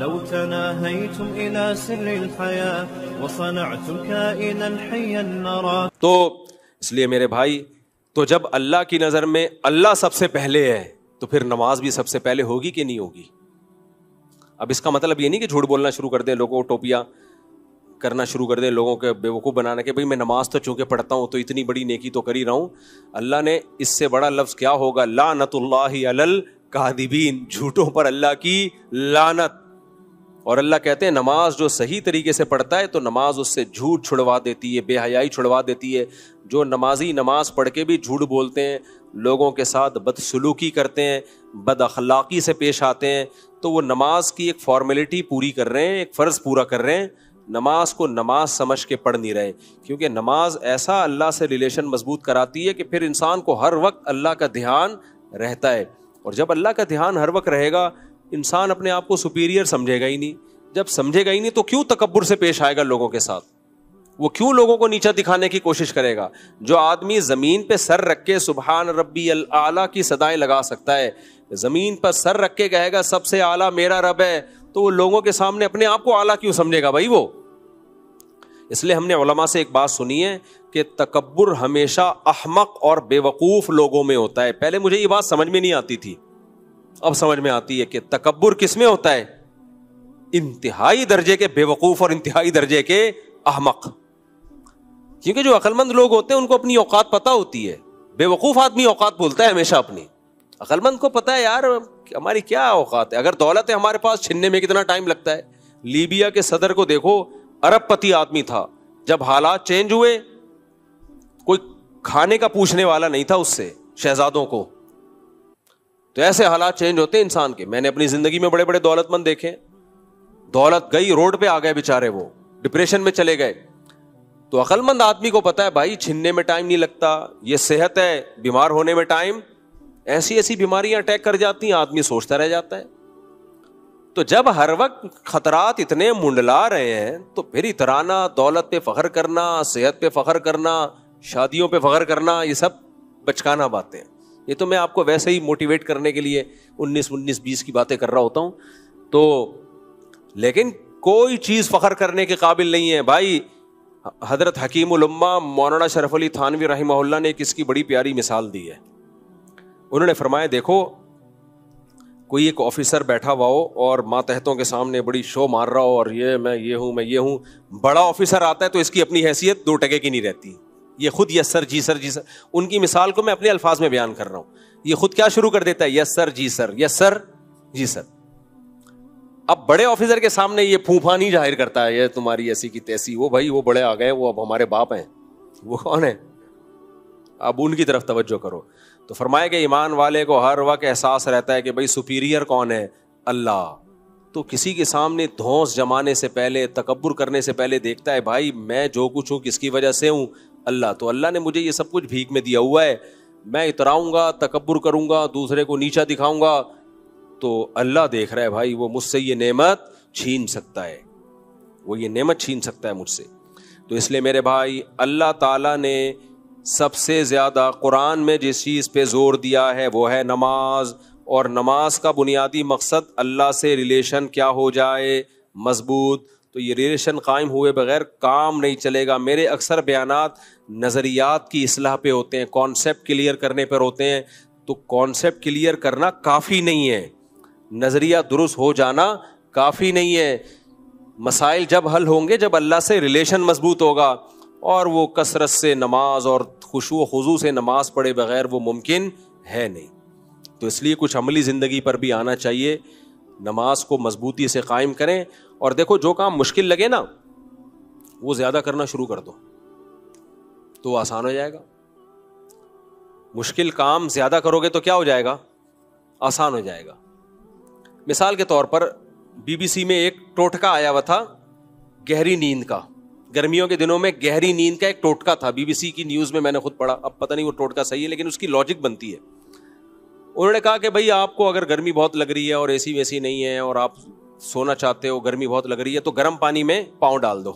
لو تناهيتم إلى سر الحياة وصنعتم كائنا حيا نرى. تو اس لیے میرے بھائی، تو جب اللہ کی نظر میں اللہ سب سے پہلے ہے تو پھر نماز بھی سب سے پہلے ہوگی کہ نہیں ہوگی؟ اب اس کا مطلب یہ نہیں کہ جھوٹ بولنا شروع کر دیں، لوگوں کو ٹوپیاں کرنا شروع کر دیں، لوگوں کے بیوقوف بنانا کہ بھئی میں نماز تو چونکہ پڑھتا ہوں تو اتنی بڑی نیکی تو کر ہی رہا ہوں. اللہ نے اس سے بڑا لفظ کیا ہوگا؟ لعنت اللہ علی الکاذبین، جھوٹوں پر اللہ کی لعنت. اور اللہ کہتے ہیں نماز جو صحیح طریقے سے پڑھتا ہے تو نماز اس سے جھوٹ چھڑوا دیتی ہے، بے حیائی چھڑوا دیتی ہے. جو نمازی نماز پڑھ کے بھی جھوٹ بولتے ہیں، لوگوں کے ساتھ بدسلوکی کرتے ہیں، بد اخلاقی سے پیش آتے ہیں، تو وہ نماز کی ایک فارمیلٹی پوری کر رہے ہیں، ایک فرض پورا کر رہے ہیں، نماز کو نماز سمجھ کے پڑھ نہیں رہے. کیونکہ نماز ایسا اللہ سے ریلیشن مضبوط کراتی ہے کہ پھر انسان کو ہر وقت اللہ کا دھیان رہتا ہے. اور جب اللہ کا دھیان ہر وقت رہے گا، انسان اپنے آپ کو سپیریئر سمجھے گا ہی نہیں. جب سمجھے گا ہی نہیں تو کیوں تکبر سے پیش آئے گا لوگوں کے ساتھ؟ وہ کیوں لوگوں کو نیچا دکھانے کی کوشش کرے گا؟ جو آدمی زمین پہ سر رکھ کے سبحان ربی الاعلیٰ کی صدائیں لگا سکتا ہے، زمین پر سر رکھ کے کہے گا سب سے اعلیٰ میرا رب ہے، تو وہ لوگوں کے سامنے اپنے آپ کو اعلیٰ کیوں سمجھے گا بھائی وہ؟ اس لیے ہم نے علماء سے ایک بات سنی ہے کہ تکبر ہمیشہ احمق اور بے وقوف لوگوں میں ہوتا ہے. پہلے مجھے یہ بات سمجھ میں نہیں آتی تھی، اب سمجھ میں آتی ہے کہ تکبر کس میں ہوتا ہے؟ انتہائی درجے کے بے وقوف اور انتہائی درجے کے احمق. کیونکہ جو عقل مند لوگ ہوتے ہیں ان کو اپنی اوقات پتہ ہوتی ہے. بے وقوف آدمی اوقات بولتا ہے ہمیشہ اپنی. عقل مند کو پتہ ہے یار ہماری کیا اوقات ہے. اگر دولت ہے ہمارے پاس، چھننے میں کتنا ٹائم لگتا ہے. لیبیا کے صدر کو دیکھو، ارب پتی آدمی تھا، جب حالات چینج ہوئے کوئی کھانے کا پوچھنے والا نہیں تھا اس سے، شہزادوں کو. تو ایسے حالات چینج ہوتے ہیں انسان کے. میں نے اپنی زندگی میں بڑے بڑے دولت مند دیکھے، دولت گئی روڈ پہ آ گئے بیچارے، وہ ڈپریشن میں چلے گئے. تو عقل مند آدمی کو پتا ہے بھائی چھننے میں ٹائم نہیں لگتا، یہ صحت ہے، بیمار ہونے میں ٹائم، ایسی ایسی بیماریاں اٹیک کر جاتی ہیں، آدمی سوچتا رہ جاتا ہے. تو جب ہر وقت خطرات اتنے منڈلا رہے ہیں تو پھر اترانا، دولت پہ فخر کرنا، صحت پہ فخر کرنا، شادیوں پہ فخر کرنا، یہ سب بچکانا باتیں ہیں. یہ تو میں آپ کو ویسے ہی موٹیویٹ کرنے کے لیے 19 کی باتیں کر رہا ہوتا ہوں. تو لیکن کوئی چیز فخر کرنے کے قابل نہیں ہے بھائی. حضرت حکیم الامہ مولانا شرف علی تھانوی رحمہ اللہ نے اس کی بڑی پیاری مثال دی ہے. انہوں نے فرمایا دیکھو کوئی ایک آفیسر بیٹھا ہوا ہو اور ماتحتوں کے سامنے بڑی شو مار رہا ہو اور یہ میں یہ ہوں میں یہ ہوں. بڑا آفیسر آتا ہے تو اس کی اپنی حیثیت 2 ٹکے کی نہیں رہتی. یہ خود یس سر جی سر جی سر، ان کی مثال کو میں اپنے الفاظ میں بیان کر رہا ہوں. یہ خود کیا شروع کر دیتا ہے؟ یس سر جی سر، یس سر جی سر. اب بڑے آفیسر کے سامنے یہ پھوپھا نہیں ظاہر کرتا ہے یہ تمہاری ایسی کی تیسی، وہ بھائی وہ بڑے آ گئے، وہ اب ہمارے باپ ہیں. وہ کون ہے؟ اب ان کی طرف توجہ کرو. تو فرمایا کہ ایمان والے کو ہر وقت احساس رہتا ہے کہ بھائی سپیریئر کون ہے؟ اللہ. تو کسی کے سامنے دھونس جمانے سے پہلے، تکبر کرنے سے پہلے دیکھتا ہے بھائی میں جو کچھ ہوں کس کی وجہ سے ہوں؟ اللہ. تو اللہ نے مجھے یہ سب کچھ بھیک میں دیا ہوا ہے. میں اتراؤں گا، تکبر کروں گا، دوسرے کو نیچا دکھاؤں گا تو اللہ دیکھ رہا ہے بھائی وہ مجھ سے یہ نعمت چھین سکتا ہے، وہ یہ نعمت چھین سکتا ہے مجھ سے. تو اس لیے میرے بھائی اللہ تعالیٰ نے سب سے زیادہ قرآن میں جس چیز پہ زور دیا ہے وہ ہے نماز. اور نماز کا بنیادی مقصد اللہ سے ریلیشن کیا ہو جائے؟ مضبوط. تو یہ ریلیشن قائم ہوئے بغیر کام نہیں چلے گا. میرے اکثر بیانات نظریات کی اصلاح پہ ہوتے ہیں، کانسیپٹ کلیئر کرنے پر ہوتے ہیں. تو کانسیپٹ کلیئر کرنا کافی نہیں ہے، نظریہ درست ہو جانا کافی نہیں ہے. مسائل جب حل ہوں گے جب اللہ سے ریلیشن مضبوط ہوگا، اور وہ کثرت سے نماز اور خشوع و خضوع سے نماز پڑھے بغیر وہ ممکن ہے نہیں. تو اس لیے کچھ عملی زندگی پر بھی آنا چاہیے. نماز کو مضبوطی سے قائم کریں. اور دیکھو جو کام مشکل لگے نا وہ زیادہ کرنا شروع کر دو تو وہ آسان ہو جائے گا. مشکل کام زیادہ کرو گے تو کیا ہو جائے گا؟ آسان ہو جائے گا. مثال کے طور پر BBC میں ایک ٹوٹکا آیا ہوا تھا گہری نیند کا. گرمیوں کے دنوں میں گہری نیند کا ایک ٹوٹکا تھا. BBC کی نیوز میں نے خود پڑھا. اب پتہ نہیں وہ ٹوٹکا صحیح ہے لیکن اس کی لاجک بنتی ہے. انہوں نے کہا کہ بھائی آپ کو اگر گرمی بہت لگ رہی ہے اور AC ویسی نہیں ہے اور آپ سونا چاہتے ہو، گرمی بہت لگ رہی ہے، تو گرم پانی میں پاؤں ڈال دو.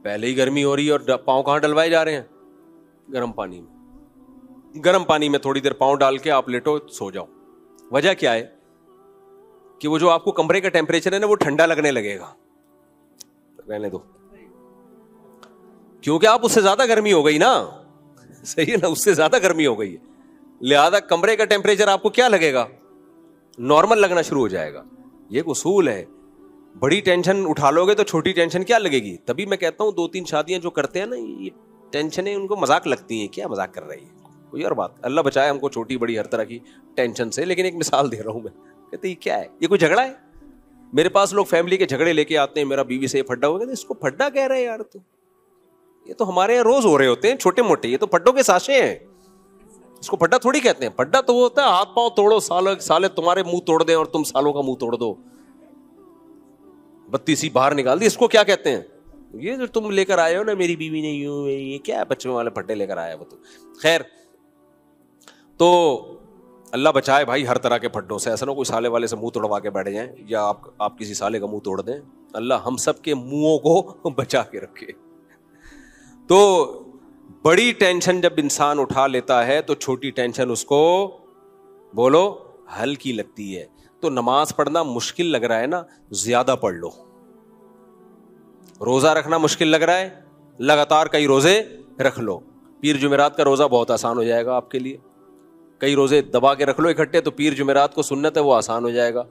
پہلے ہی گرمی ہو رہی ہے اور پاؤں کہاں ڈلوائے جا رہے ہیں؟ گرم پانی میں. گرم پانی میں تھوڑی دیر پاؤں ڈال کے آپ لیٹو، سو جاؤ. وجہ کیا ہے؟ کہ وہ جو آپ کو کمرے کا ٹیمپریچر ہے نا وہ ٹھنڈا لگنے لگے گا. رہنے دو, کیونکہ آپ اس سے زیادہ گرمی ہو گئی نا, صحیح ہے نا, اس سے زیادہ گرمی ہو گئی ہے, لہذا کمرے کا ٹیمپریچر آپ کو کیا لگے گا, نارمل لگنا شروع ہو جائے گا. یہ ایک اصول ہے. بڑی ٹینشن اٹھا لو گے تو چھوٹی ٹینشن کیا لگے گی. تبھی میں کہتا ہوں 2-3 شادیاں جو کرتے ہیں نا, یہ ٹینشنیں ان کو مذاق لگتی ہیں. کیا مذاق کر رہی ہے, کوئی اور بات. اللہ بچائے ہم کو چھوٹی بڑی ہر طرح کی ٹینشن سے. لیکن ایک مثال دے رہا ہوں میں, کہتے یہ کیا ہے, یہ کوئی جھگڑا ہے. میرے پاس لوگ فیملی کے جھگڑے لے کے آتے ہیں, میرا بیوی سے یہ پھڈا ہو گیا, اس کو پھڈا کہہ رہے ہیں یار, تو یہ تو ہمارے یہاں روز ہو رہے ہوتے ہیں چھوٹے موٹے, یہ تو پھڈوں کے ساشے ہیں, اس کو پھڈا تھوڑی کہتے ہیں. پھڈا تو وہ ہوتا ہے ہاتھ پاؤں توڑو, سالے تمہارے منہ توڑ دیں اور تم سالوں کا منہ توڑ دو, بتیسی باہر نکال دی, اس کو کیا کہتے ہیں. یہ جو تم لے کر آئے ہو نا میری بیوی نے یوں, یہ کیا ہے بچوں والے پھڈے لے کر آیا وہ تو. خیر, تو اللہ بچائے بھائی ہر طرح کے پھڈوں سے. ایسا نہ کوئی سالے والے سے منہ توڑوا کے بیٹھ جائیں, یا آپ کسی سالے کا منہ توڑ دیں. اللہ ہم سب کے منہوں کو بچا کے رکھے. تو بڑی ٹینشن جب انسان اٹھا لیتا ہے تو چھوٹی ٹینشن اس کو بولو ہلکی لگتی ہے. تو نماز پڑھنا مشکل لگ رہا ہے نا, زیادہ پڑھ لو. روزہ رکھنا مشکل لگ رہا ہے, لگاتار کئی روزے رکھ لو. پیر جمعرات کا روزہ بہت آسان ہو جائے گا آپ کے لیے. کئی روزے دبا کے رکھ لو اکٹھے, تو پیر جمعرات کو سنت ہے وہ آسان ہو جائے گا.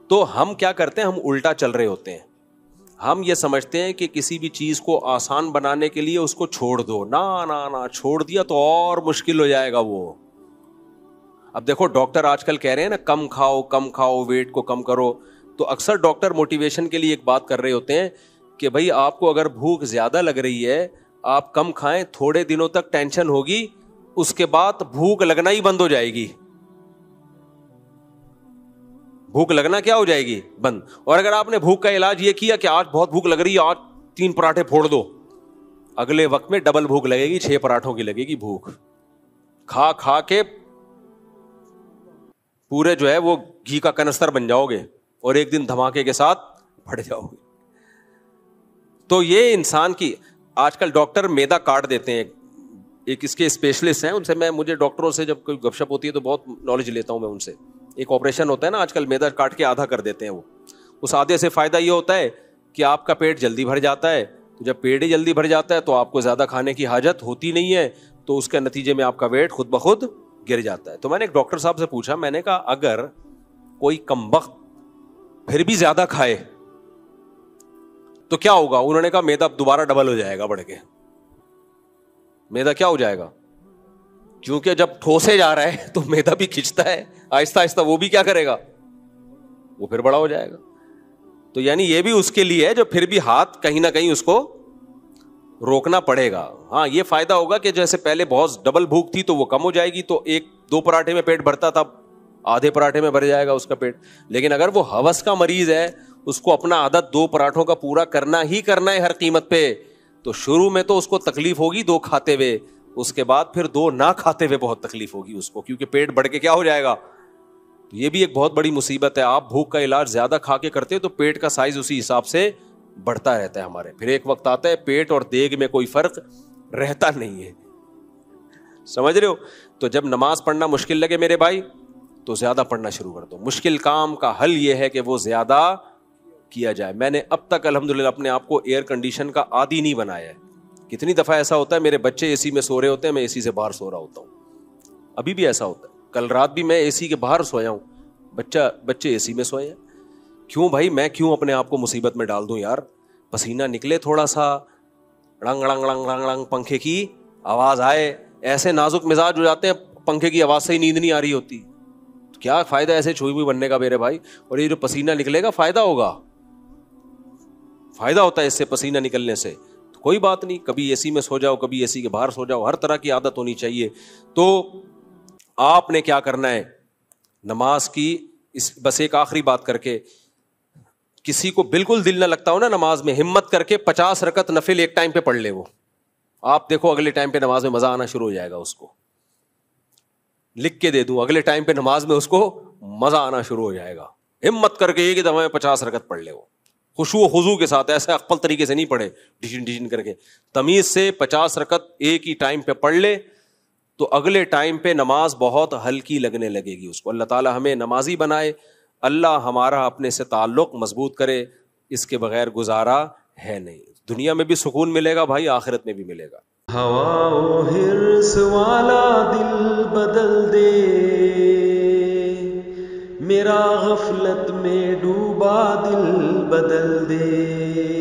تو ہم کیا کرتے ہیں, ہم الٹا چل رہے ہوتے ہیں. ہم یہ سمجھتے ہیں کہ کسی بھی چیز کو آسان بنانے کے لیے اس کو چھوڑ دو. نہ چھوڑ دیا تو اور مشکل ہو جائے گا وہ. اب دیکھو ڈاکٹر آج کل کہہ رہے ہیں نا کم کھاؤ, ویٹ کو کم کرو. تو اکثر ڈاکٹر موٹیویشن کے لیے ایک بات کر رہے ہوتے ہیں کہ بھائی آپ کو اگر بھوک زیادہ لگ رہی ہے, آپ کم کھائیں, تھوڑے دنوں تک ٹینشن ہوگی, اس کے بعد بھوک لگنا ہی بند ہو جائے گی. بھوک لگنا کیا ہو جائے گی, بند. اور اگر آپ نے بھوک کا علاج یہ کیا کہ آج بہت بھوک لگ رہی ہے, آج 3 پراٹھے پھوڑ دو, اگلے وقت میں ڈبل بھوک لگے گی, 6 پراٹھوں کی لگے گی بھوک. کھا کے پورے جو ہے وہ گھی کا کنستر بن جاؤ گے, اور ایک دن دھماکے کے ساتھ پھٹ جاؤ گے. تو یہ انسان کی آج کل ڈاکٹر میدا کاٹ دیتے ہیں. ایک اس کے اسپیشلسٹ ہیں, ان سے مجھے ڈاکٹروں سے جب کوئی گپ شپ ہوتی ہے تو بہت نالج لیتا ہوں میں ان سے. ایک آپریشن ہوتا ہے نا آج کل, میدا کاٹ کے آدھا کر دیتے ہیں وہ. اس آدھے سے فائدہ یہ ہوتا ہے کہ آپ کا پیٹ جلدی بھر جاتا ہے. تو جب پیٹ ہی جلدی بھر جاتا ہے تو آپ کو زیادہ کھانے کی حاجت ہوتی نہیں ہے, تو اس کے نتیجے میں آپ کا ویٹ خود بخود گر جاتا ہے. تو میں نے ایک ڈاکٹر صاحب سے پوچھا, میں نے کہا اگر کوئی کمبخت پھر بھی زیادہ کھائے تو کیا ہوگا. انہوں نے کہا میدا دوبارہ ڈبل ہو جائے گا بڑھ کے. میدا کیا ہو جائے گا, کیونکہ جب ٹھوسے جا رہا ہے تو میدا بھی کھنچتا ہے, آہستہ آہستہ وہ بھی کیا کرے گا, وہ پھر بڑا ہو جائے گا. تو یعنی یہ بھی اس کے لیے ہے جو پھر بھی ہاتھ کہیں نہ کہیں اس کو روکنا پڑے گا. ہاں یہ فائدہ ہوگا کہ جیسے پہلے بہت ڈبل بھوک تھی تو وہ کم ہو جائے گی, تو 1-2 پراٹھے میں پیٹ بھرتا تھا, آدھے پراٹھے میں بھر جائے گا اس کا پیٹ. لیکن اگر وہ ہوس کا مریض ہے, اس کو اپنا عادت 2 پراٹھوں کا پورا کرنا ہی کرنا ہے ہر قیمت پہ, تو شروع میں تو اس کو تکلیف ہوگی 2 کھاتے ہوئے, اس کے بعد پھر 2 نہ کھاتے ہوئے بہت تکلیف ہوگی اس کو, کیونکہ پیٹ بڑھ کے کیا ہو جائے گا. تو یہ بھی ایک بہت بڑی مصیبت ہے. آپ بھوک کا علاج زیادہ کھا کے کرتے تو پیٹ کا سائز اسی حساب سے بڑھتا رہتا ہے ہمارے. پھر ایک وقت آتا ہے پیٹ اور دیگ میں کوئی فرق رہتا نہیں ہے. سمجھ رہے ہو. تو جب نماز پڑھنا مشکل لگے میرے بھائی تو زیادہ پڑھنا شروع کر دو. مشکل کام کا حل یہ ہے کہ وہ زیادہ کیا جائے. میں نے اب تک الحمدللہ اپنے آپ کو ایئر کنڈیشن کا عادی نہیں بنایا ہے. کتنی دفعہ ایسا ہوتا ہے میرے بچے اے سی میں سو رہے ہوتے ہیں, میں اے سی سے باہر سو رہا ہوتا ہوں. ابھی بھی ایسا ہوتا ہے. کل رات بھی میں اے سی کے باہر سویا ہوں, بچے اے سی میں سوئے ہیں. کیوں بھائی, میں کیوں اپنے آپ کو مصیبت میں ڈال دوں یار. پسینہ نکلے تھوڑا سا, رنگ رنگ رنگ رنگ رنگ پنکھے کی آواز آئے, ایسے نازک مزاج ہو جاتے ہیں پنکھے کی آواز سے ہی نیند نہیں آ رہی ہوتی. کیا فائدہ ایسے چھوئی ہوئی بننے کا میرے بھائی. اور یہ جو پسینہ نکلے گا فائدہ ہوگا, فائدہ ہوتا ہے اس سے پسینہ نکلنے سے. تو کوئی بات نہیں, کبھی اے سی میں سو جاؤ, کبھی اے سی کے باہر سو جاؤ, ہر طرح کی عادت ہونی چاہیے. تو آپ نے کیا کرنا ہے نماز کی, بس ایک آخری بات کر کے, کسی کو بالکل دل نہ لگتا ہو نا نماز میں, ہمت کر کے 50 رکعت نفل ایک ٹائم پہ پڑھ لے. وہ آپ دیکھو اگلے ٹائم پہ نماز میں مزہ آنا شروع ہو جائے گا. اس کو لکھ کے دے دوں, اگلے ٹائم پہ نماز میں اس کو مزہ آنا شروع ہو جائے گا. ہمت کر کے ایک دفعہ میں 50 رکعت پڑھ لے. وہ خشوع و خضوع کے ساتھ, ایسے اقبل طریقے سے نہیں پڑھے ڈیشن ڈیشن کر کے, تمیز سے 50 رکعت ایک ہی ٹائم پہ پڑھ لے, تو اگلے ٹائم پہ نماز بہت ہلکی لگنے لگے گی اس کو. اللہ تعالی ہمیں نمازی بنائے, اللہ ہمارا اپنے سے تعلق مضبوط کرے، اس کے بغیر گزارا ہے نہیں. دنیا میں بھی سکون ملے گا بھائی، آخرت میں بھی ملے گا. ہوا و حرص والا دل بدل دے، میرا غفلت میں ڈوبا دل بدل دے.